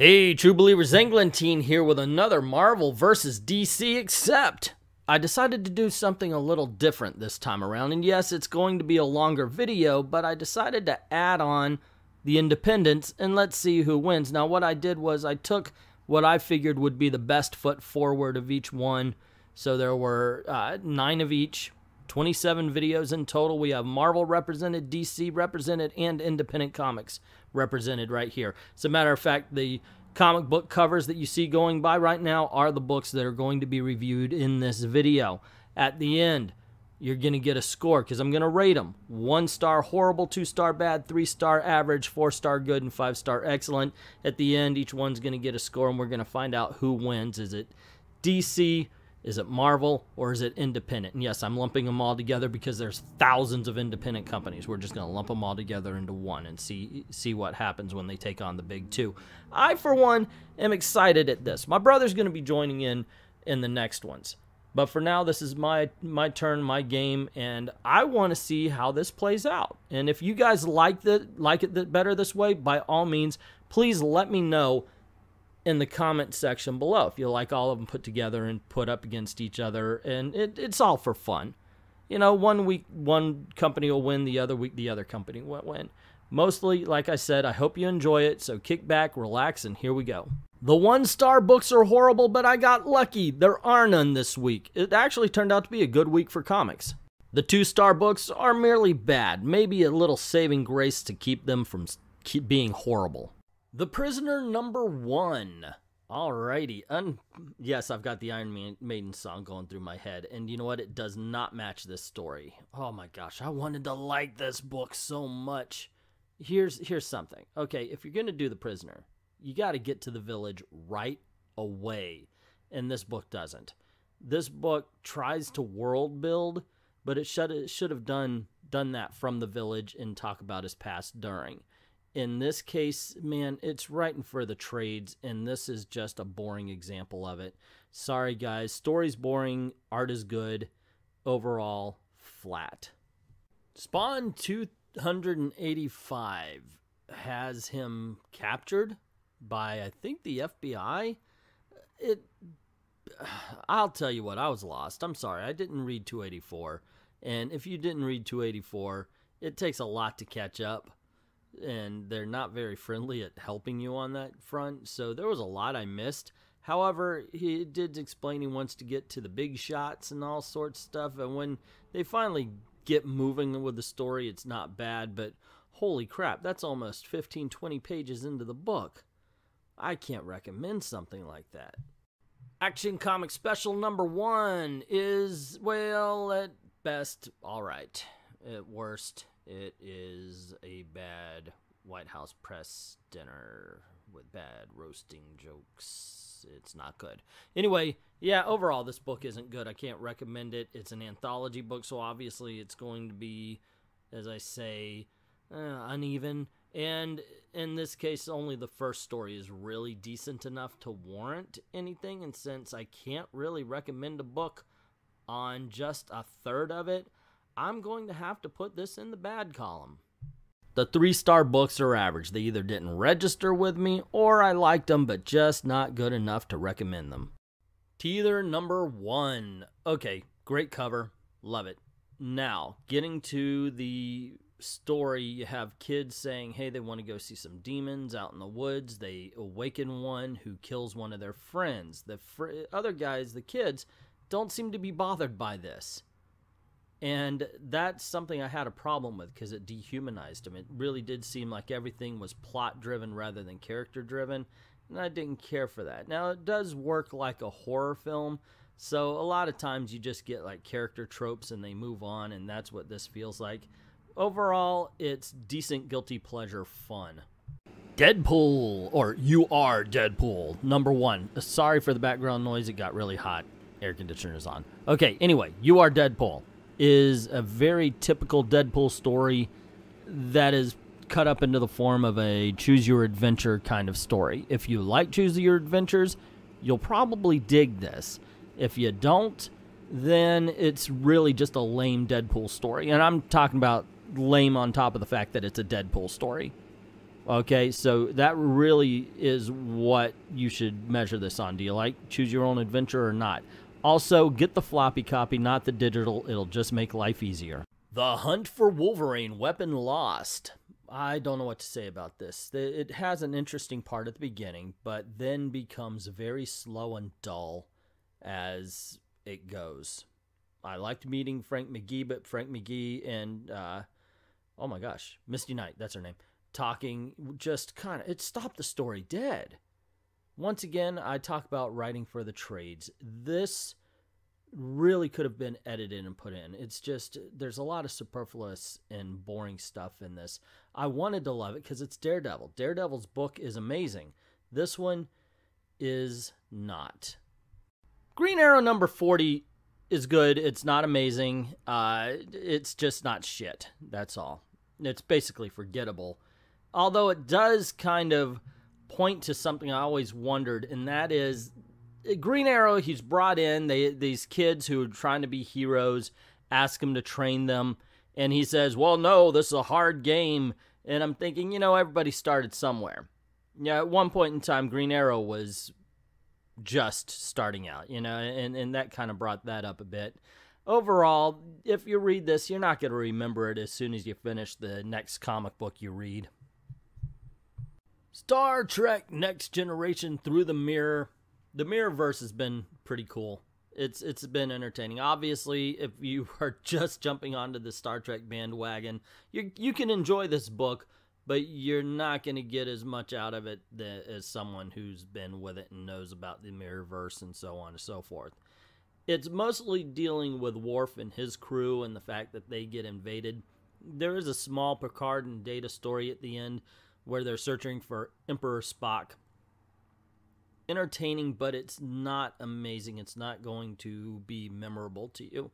Hey, True Believers, Englentine here with another Marvel vs. DC, except I decided to do something a little different this time around. And yes, it's going to be a longer video, but I decided to add on the independents and let's see who wins. Now, what I did was I took what I figured would be the best foot forward of each one. So there were 9 of each, 27 videos in total. We have Marvel represented, DC represented, and independent comics represented right here. As a matter of fact, the comic book covers that you see going by right now are the books that are going to be reviewed in this video. At the end, you're going to get a score because I'm going to rate them. 1-star horrible, 2-star bad, 3-star average, 4-star good, and 5-star excellent. At the end, each one's going to get a score, and we're going to find out who wins. Is it DC? Is it Marvel, or is it independent? And yes, I'm lumping them all together because there's thousands of independent companies. We're just going to lump them all together into one and see what happens when they take on the big two. I, for one, am excited at this. My brother's going to be joining in the next ones. But for now, this is my turn, my game, and I want to see how this plays out. And if you guys like it better this way, by all means, please let me know in the comment section below if you like all of them put together and put up against each other. And it's all for fun. You know, one week one company will win, the other week the other company will win. Mostly, like I said, I hope you enjoy it, so kick back, relax, and here we go. The 1-star books are horrible, but I got lucky. There are none this week. It actually turned out to be a good week for comics. The 2-star books are merely bad, maybe a little saving grace to keep them from being horrible. The Prisoner #1. Alrighty. Yes, I've got the Iron Maiden song going through my head. And you know what? It does not match this story. Oh my gosh, I wanted to like this book so much. Here's something. Okay, if you're going to do The Prisoner, you got to get to the village right away. And this book doesn't. This book tries to world build, but it should have done that from the village and talk about his past during. In this case, man, it's writing for the trades, and this is just a boring example of it. Sorry, guys. Story's boring. Art is good. Overall, flat. Spawn 285 has him captured by, I think, the FBI. I'll tell you what, I was lost. I'm sorry. I didn't read 284. And if you didn't read 284, it takes a lot to catch up. And they're not very friendly at helping you on that front, so there was a lot I missed. However, he did explain he wants to get to the big shots and all sorts of stuff, and when they finally get moving with the story, it's not bad, but holy crap, that's almost 15-20 pages into the book. I can't recommend something like that. Action Comic Special #1 is, well, at best, alright. At worst, it is a bad White House press dinner with bad roasting jokes. It's not good. Anyway, yeah, overall, this book isn't good. I can't recommend it. It's an anthology book, so obviously it's going to be, as I say, uneven. And in this case, only the first story is really decent enough to warrant anything. And since I can't really recommend a book on just a third of it, I'm going to have to put this in the bad column. The 3-star books are average. They either didn't register with me or I liked them but just not good enough to recommend them. Teether #1. Okay, great cover. Love it. Now, getting to the story, you have kids saying, hey, they want to go see some demons out in the woods. They awaken one who kills one of their friends. The other guys, the kids, don't seem to be bothered by this. And that's something I had a problem with because it dehumanized him. It really did seem like everything was plot-driven rather than character-driven, and I didn't care for that. Now, it does work like a horror film, so a lot of times you just get like character tropes and they move on, and that's what this feels like. Overall, it's decent guilty pleasure fun. Deadpool, or You Are Deadpool, #1. Sorry for the background noise. It got really hot. Air conditioner's on. Okay, anyway, You Are Deadpool is a very typical Deadpool story that is cut up into the form of a choose-your-adventure kind of story. If you like choose-your-adventures, you'll probably dig this. If you don't, then it's really just a lame Deadpool story. And I'm talking about lame on top of the fact that it's a Deadpool story. Okay, so that really is what you should measure this on. Do you like Choose Your Own Adventure or not? Also, get the floppy copy, not the digital. It'll just make life easier. The Hunt for Wolverine, Weapon Lost. I don't know what to say about this. It has an interesting part at the beginning, but then becomes very slow and dull as it goes. I liked meeting Frank McGee, but Frank McGee and, oh my gosh, Misty Knight, that's her name, talking just kind of, it stopped the story dead. Once again, I talk about writing for the trades. This really could have been edited and put in. It's just, there's a lot of superfluous and boring stuff in this. I wanted to love it because it's Daredevil. Daredevil's book is amazing. This one is not. Green Arrow number 40 is good. It's not amazing. It's just not shit. That's all. It's basically forgettable. Although it does kind of point to something I always wondered, and that is Green Arrow. He's brought in these kids who are trying to be heroes, ask him to train them, and he says, well, no, this is a hard game. And I'm thinking, you know, everybody started somewhere. Yeah, at one point in time, Green Arrow was just starting out, you know, and that kind of brought that up a bit. Overall, if you read this, you're not going to remember it as soon as you finish the next comic book you read. Star Trek Next Generation Through the Mirror. The Mirrorverse has been pretty cool. It's been entertaining. Obviously, if you are just jumping onto the Star Trek bandwagon, you can enjoy this book, but you're not going to get as much out of it as someone who's been with it and knows about the Mirrorverse and so on and so forth. It's mostly dealing with Worf and his crew and the fact that they get invaded. There is a small Picard and Data story at the end where they're searching for Emperor Spock. Entertaining, but it's not amazing. It's not going to be memorable to you.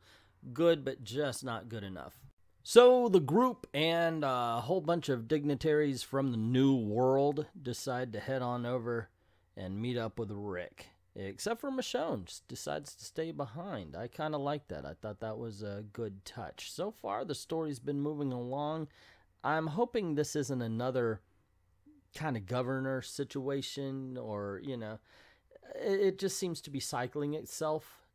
Good, but just not good enough. So the group and a whole bunch of dignitaries from the New World decide to head on over and meet up with Rick. Except for Michonne, just decides to stay behind. I kind of like that. I thought that was a good touch. So far, the story's been moving along. I'm hoping this isn't another kind of governor situation, or, you know, it just seems to be cycling itself,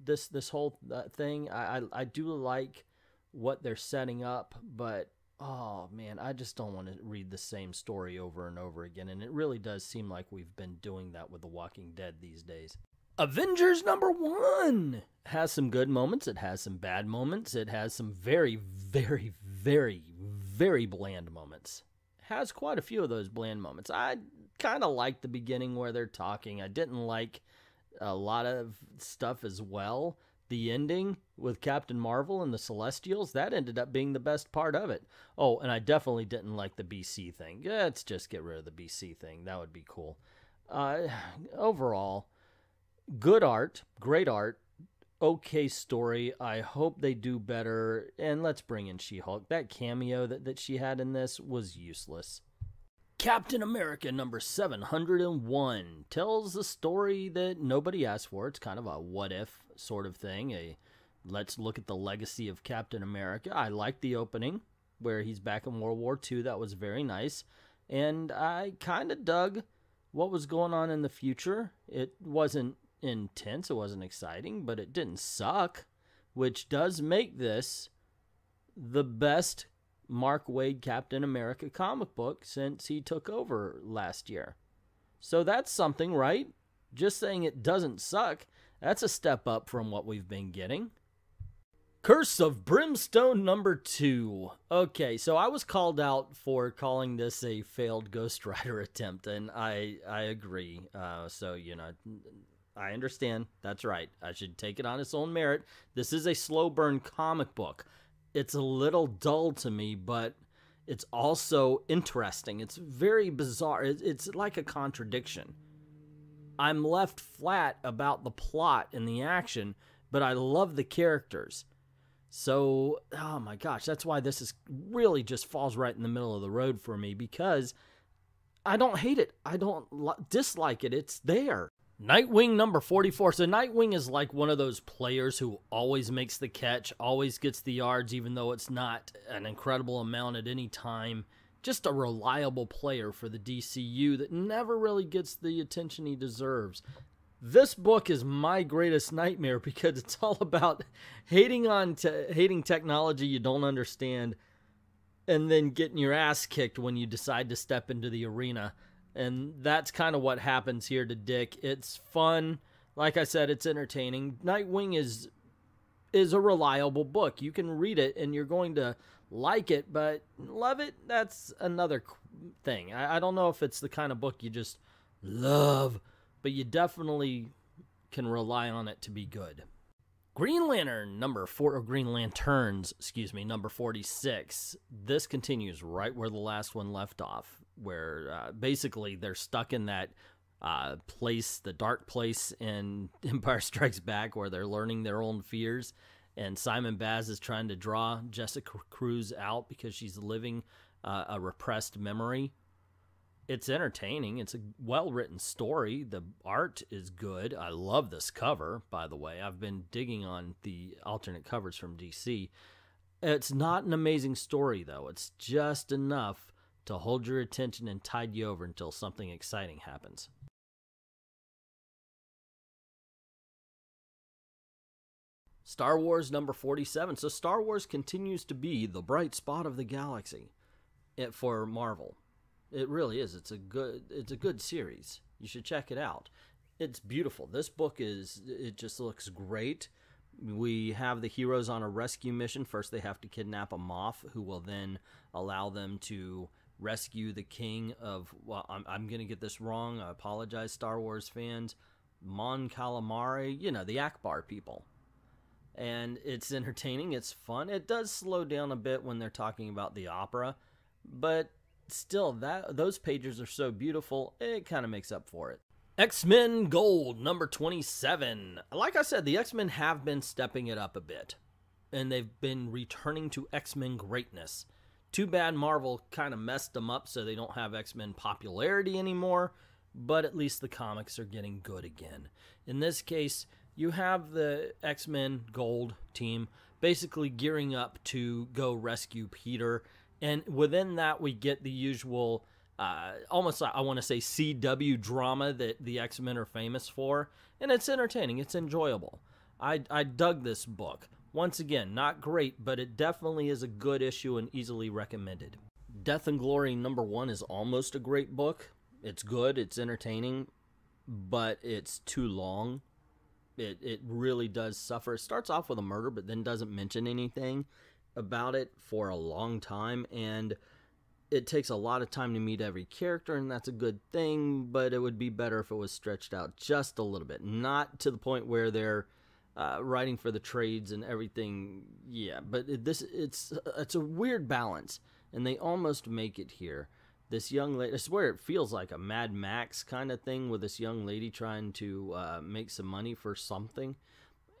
this whole thing. I do like what they're setting up, but oh man, I just don't want to read the same story over and over again, and it really does seem like we've been doing that with The Walking Dead these days. Avengers #1 has some good moments, it has some bad moments, it has some very, very, very, very bland moments. Has quite a few of those bland moments. I kind of like the beginning where they're talking. I didn't like a lot of stuff as well. The ending with Captain Marvel and the Celestials, that ended up being the best part of it. Oh, and I definitely didn't like the BC thing. Let's just get rid of the BC thing. That would be cool. Overall, good art, great art, okay story. I hope they do better, and let's bring in She-Hulk. That cameo that she had in this was useless. Captain America #701 tells a story that nobody asked for. It's kind of a what-if sort of thing, a let's look at the legacy of Captain America. I liked the opening where he's back in World War II. That was very nice, and I kind of dug what was going on in the future. It wasn't intense, it wasn't exciting, but it didn't suck, which does make this the best Mark Waid Captain America comic book since he took over last year. So that's something, right? Just saying it doesn't suck, that's a step up from what we've been getting. Curse of Brimstone #2. Okay, so I was called out for calling this a failed Ghost Rider attempt, and I agree. So, you know, I understand. That's right. I should take it on its own merit. This is a slow burn comic book. It's a little dull to me, but it's also interesting. It's very bizarre. It's like a contradiction. I'm left flat about the plot and the action, but I love the characters. So, oh my gosh, that's why this is really just falls right in the middle of the road for me, because I don't hate it. I don't dislike it. It's there. Nightwing #44. So Nightwing is like one of those players who always makes the catch, always gets the yards, even though it's not an incredible amount at any time. just a reliable player for the DCU that never really gets the attention he deserves. This book is my greatest nightmare because it's all about hating technology you don't understand and then getting your ass kicked when you decide to step into the arena. And that's kind of what happens here to Dick. It's fun. Like I said, it's entertaining. Nightwing is a reliable book. You can read it and you're going to like it, but love it, that's another thing. I don't know if it's the kind of book you just love, but you definitely can rely on it to be good. Green Lantern number 46. This continues right where the last one left off, where basically they're stuck in that place, the dark place in Empire Strikes Back, where they're learning their own fears. And Simon Baz is trying to draw Jessica Cruz out because she's living a repressed memory. It's entertaining. It's a well-written story. The art is good. I love this cover, by the way. I've been digging on the alternate covers from DC. It's not an amazing story, though. It's just enough to hold your attention and tide you over until something exciting happens. Star Wars number 47. So Star Wars continues to be the bright spot of the galaxy for Marvel. It really is. It's a good series. You should check it out. It's beautiful. This book it just looks great. We have the heroes on a rescue mission. First they have to kidnap a Moff who will then allow them to rescue the king of, well, I'm going to get this wrong. I apologize, Star Wars fans. Mon Calamari, you know, the Akbar people. And it's entertaining, it's fun. It does slow down a bit when they're talking about the opera, but still, those pages are so beautiful, it kind of makes up for it. X-Men Gold, number 27. Like I said, the X-Men have been stepping it up a bit, and they've been returning to X-Men greatness. Too bad Marvel kind of messed them up so they don't have X-Men popularity anymore, but at least the comics are getting good again. In this case, you have the X-Men Gold team basically gearing up to go rescue Peter. And within that, we get the usual, almost, I want to say, CW drama that the X-Men are famous for. And it's entertaining. It's enjoyable. I dug this book. Once again, not great, but it definitely is a good issue and easily recommended. Death and Glory number 1 is almost a great book. It's good. It's entertaining. But it's too long. It really does suffer. It starts off with a murder, but then doesn't mention anything about it for a long time, and it takes a lot of time to meet every character, and that's a good thing, but it would be better if it was stretched out just a little bit. Not to the point where they're writing for the trades and everything, yeah, but it's a weird balance, and they almost make it here. This young lady, I swear it feels like a Mad Max kind of thing with this young lady trying to make some money for something.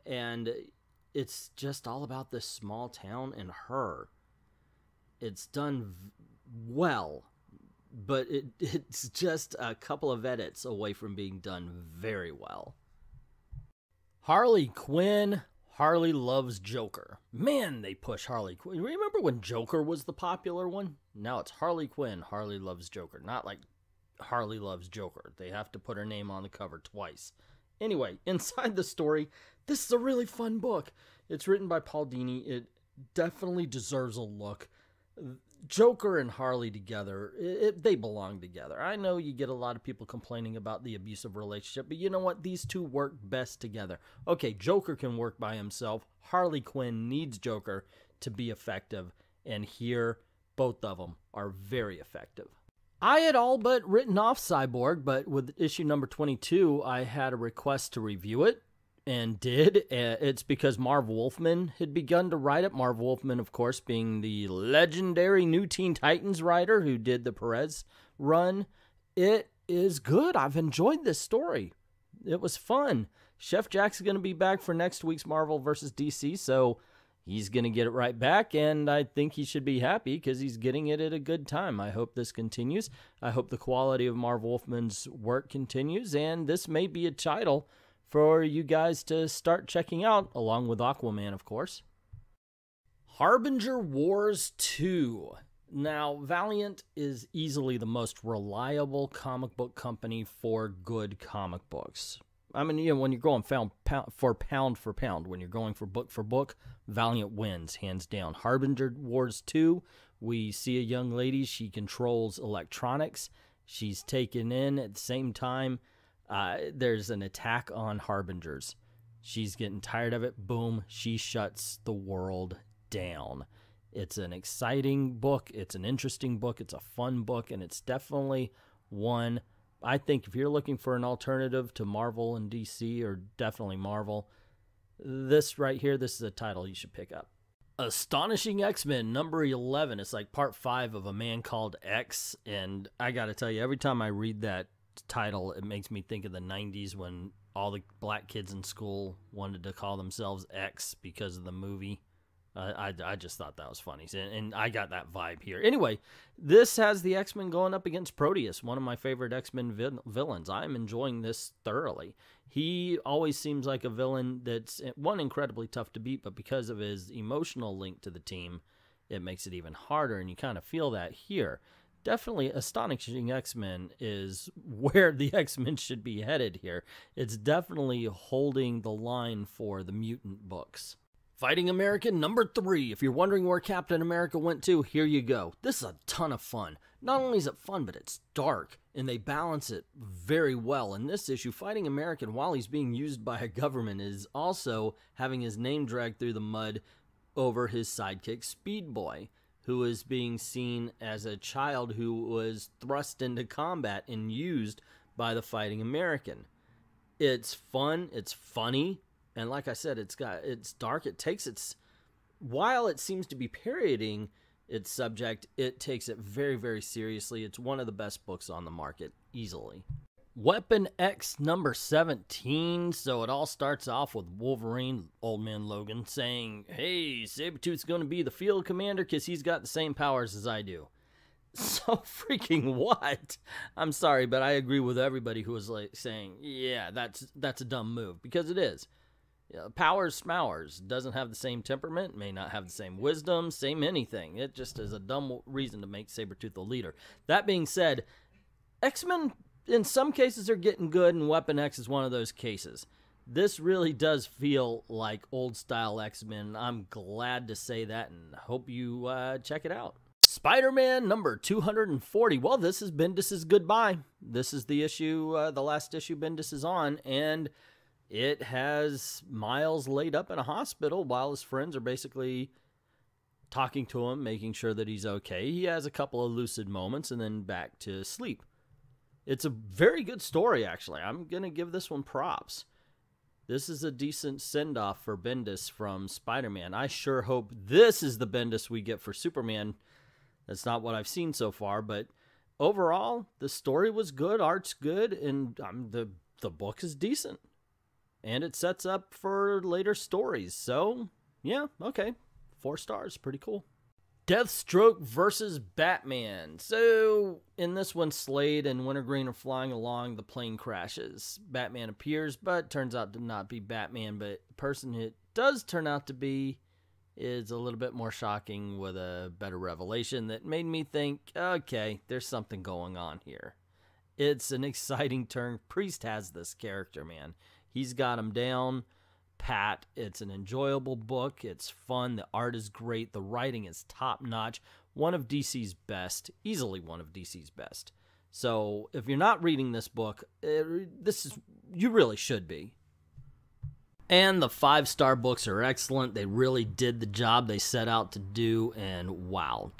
And it's just all about this small town and her. It's done well, but it's just a couple of edits away from being done very well. Harley Quinn. Harley loves Joker. Man, they push Harley Quinn. You remember when Joker was the popular one? Now it's Harley Quinn, Harley loves Joker. Not like Harley loves Joker. They have to put her name on the cover twice. Anyway, inside the story, this is a really fun book. It's written by Paul Dini. It definitely deserves a look. Joker and Harley together, they belong together. I know you get a lot of people complaining about the abusive relationship, but you know what? These two work best together. Okay, Joker can work by himself. Harley Quinn needs Joker to be effective, and here, both of them are very effective. I had all but written off Cyborg, but with issue number 22, I had a request to review it. And did. It's because Marv Wolfman had begun to write it. Marv Wolfman, of course, being the legendary New Teen Titans writer who did the Perez run. It is good. I've enjoyed this story. It was fun. Chef Jack's going to be back for next week's Marvel vs. DC, so he's going to get it right back, and I think he should be happy because he's getting it at a good time. I hope this continues. I hope the quality of Marv Wolfman's work continues, and this may be a title for you guys to start checking out, along with Aquaman, of course. Harbinger Wars 2. Now, Valiant is easily the most reliable comic book company for good comic books. I mean, you know, when you're going pound for pound, when you're going for book, Valiant wins, hands down. Harbinger Wars 2, we see a young lady, she controls electronics. She's taken in at the same time. There's an attack on Harbingers. She's getting tired of it. Boom, she shuts the world down. It's an exciting book. It's an interesting book. It's a fun book, and it's definitely one. I think if you're looking for an alternative to Marvel and DC, or definitely Marvel, this right here, this is a title you should pick up. Astonishing X-Men number 11. It's like part 5 of A Man Called X, and I gotta tell you, every time I read that title, it makes me think of the 90s when all the black kids in school wanted to call themselves X because of the movie. I just thought that was funny, and I got that vibe here. Anyway, this has the X-Men going up against Proteus, one of my favorite X-Men villains. I'm enjoying this thoroughly. He always seems like a villain that's, one, incredibly tough to beat, but because of his emotional link to the team, it makes it even harder, and you kind of feel that here. Definitely Astonishing X-Men is where the X-Men should be headed here. It's definitely holding the line for the mutant books. Fighting American number 3. If you're wondering where Captain America went to, here you go. This is a ton of fun. Not only is it fun, but it's dark, and they balance it very well. In this issue, Fighting American, while he's being used by a government, is also having his name dragged through the mud over his sidekick, Speed Boy, who is being seen as a child who was thrust into combat and used by the Fighting American. It's fun, it's funny, and like I said, it's dark. It takes its, while it seems to be parodying its subject, it takes it very, very seriously. It's one of the best books on the market, easily. Weapon X number 17. So it all starts off with Wolverine, Old Man Logan, saying, hey, Sabretooth's going to be the field commander because he's got the same powers as I do. So freaking what? I'm sorry, but I agree with everybody who was like saying, yeah, that's a dumb move, because it is. Powers Smowers doesn't have the same temperament, may not have the same wisdom, same anything. It just is a dumb reason to make Sabretooth the leader. That being said, X-Men in some cases are getting good, and Weapon X is one of those cases. This really does feel like old style X-Men. I'm glad to say that, and hope you check it out. Spider-Man number 240. Well, this is Bendis' goodbye. This is the issue, the last issue Bendis is on, and it has Miles laid up in a hospital while his friends are basically talking to him, making sure that he's okay. He has a couple of lucid moments and then back to sleep. It's a very good story, actually. I'm going to give this one props. This is a decent send-off for Bendis from Spider-Man. I sure hope this is the Bendis we get for Superman. That's not what I've seen so far, but overall, the story was good, art's good, and the book is decent. And it sets up for later stories. So, yeah, okay. 4 stars. Pretty cool. Deathstroke versus Batman. So, in this one, Slade and Wintergreen are flying along. The plane crashes. Batman appears, but turns out to not be Batman. But the person it does turn out to be is a little bit more shocking, with a better revelation that made me think, okay, there's something going on here. It's an exciting turn. Priest has this character, man. He's got him down pat. It's an enjoyable book. It's fun. The art is great. The writing is top-notch. One of DC's best. Easily one of DC's best. So if you're not reading this book, you really should be. And the 5-star books are excellent. They really did the job they set out to do. And wow,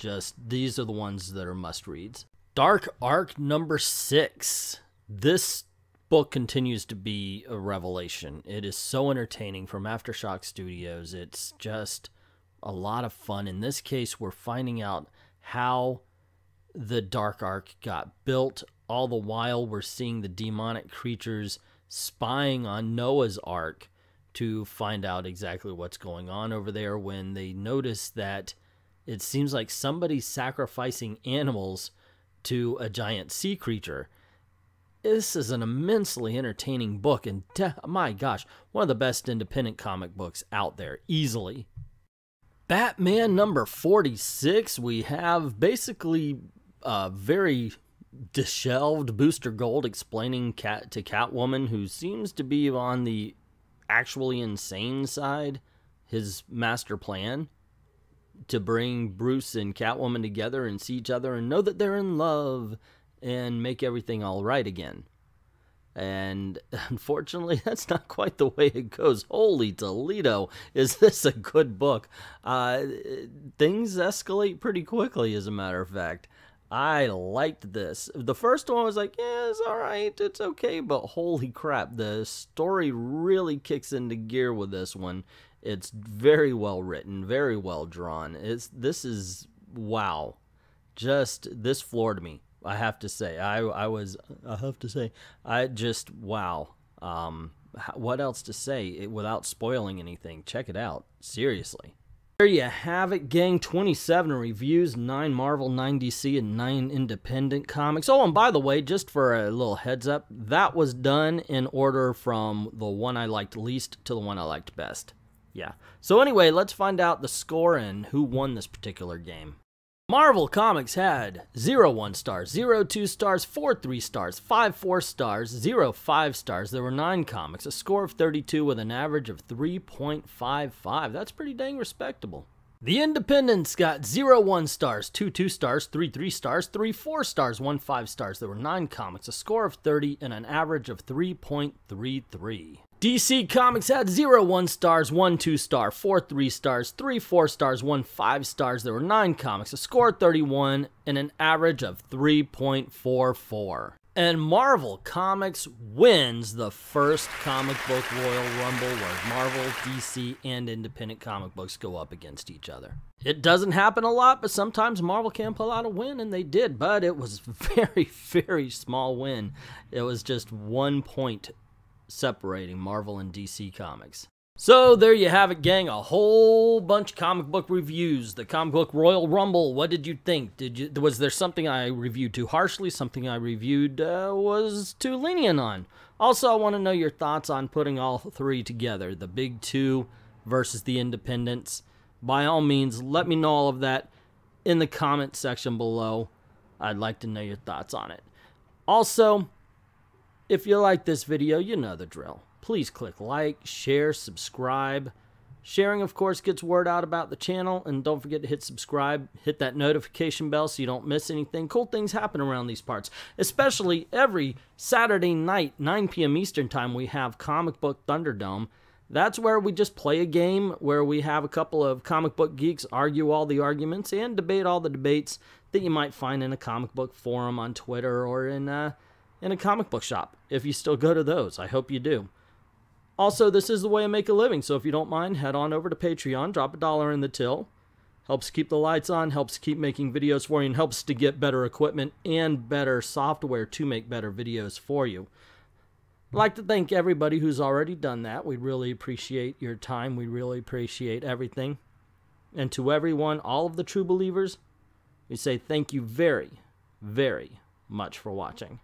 these are the ones that are must-reads. Dark Arc number 6. This book continues to be a revelation. It is so entertaining, from Aftershock Studios. It's just a lot of fun. In this case, we're finding out how the Dark Arc got built. All the while, we're seeing the demonic creatures spying on Noah's Ark to find out exactly what's going on over there, when they notice that it seems like somebody's sacrificing animals to a giant sea creature. This is an immensely entertaining book, and my gosh, one of the best independent comic books out there, easily. Batman number 46, we have basically a very disheveled Booster Gold explaining to Catwoman, who seems to be on the actually insane side, his master plan to bring Bruce and Catwoman together and see each other and know that they're in love and make everything all right again. And unfortunately, that's not quite the way it goes. Holy Toledo, is this a good book? Things escalate pretty quickly, as a matter of fact. I liked this. The first one was like, yeah, it's alright, it's okay, but holy crap, the story really kicks into gear with this one. It's very well written, very well drawn. This is, wow. This floored me. I have to say, wow. What else to say without spoiling anything? Check it out. Seriously. There you have it, gang. 27 reviews, 9 Marvel, 9 DC, and 9 independent comics. Oh, and by the way, just for a little heads up, that was done in order from the one I liked least to the one I liked best. Yeah. So anyway, let's find out the score and who won this particular game. Marvel Comics had 0 1 stars, 0 2 stars, 4 3 stars, 5 4 stars, 0 5 stars. There were 9 comics, a score of 32 with an average of 3.55. That's pretty dang respectable. The Independents got 0 1 stars, 2 2 stars, 3 3 stars, 3 4 stars, 1 5 stars. There were 9 comics, a score of 30 and an average of 3.33. DC Comics had 0 1 stars, 1 2 star, 4 3 stars, 3 4 stars, 1 5 stars. There were 9 comics, a score of 31, and an average of 3.44. And Marvel Comics wins the first comic book Royal Rumble where Marvel, DC, and independent comic books go up against each other. It doesn't happen a lot, but sometimes Marvel can pull out a win, and they did, but it was very, very small win. It was just 1 point separating Marvel and DC Comics. So there you have it, gang. A whole bunch of comic book reviews. The comic book Royal Rumble. What did you think? Was there something I reviewed too harshly? Something I reviewed was too lenient on? Also, I want to know your thoughts on putting all three together. The big two versus the independents. By all means, let me know all of that in the comment section below. I'd like to know your thoughts on it. Also, if you like this video, you know the drill. Please click like, share, subscribe. Sharing, of course, gets word out about the channel. And don't forget to hit subscribe. Hit that notification bell so you don't miss anything. Cool things happen around these parts. Especially every Saturday night, 9 p.m. Eastern Time, we have Comic Book Thunderdome. That's where we just play a game where we have a couple of comic book geeks argue all the arguments and debate all the debates that you might find in a comic book forum on Twitter or in a comic book shop, if you still go to those. I hope you do. Also, this is the way I make a living, so if you don't mind, head on over to Patreon, drop $1 in the till. Helps keep the lights on, helps keep making videos for you, and helps to get better equipment and better software to make better videos for you. I'd like to thank everybody who's already done that. We really appreciate your time. We really appreciate everything. And to everyone, all of the true believers, we say thank you very, very much for watching.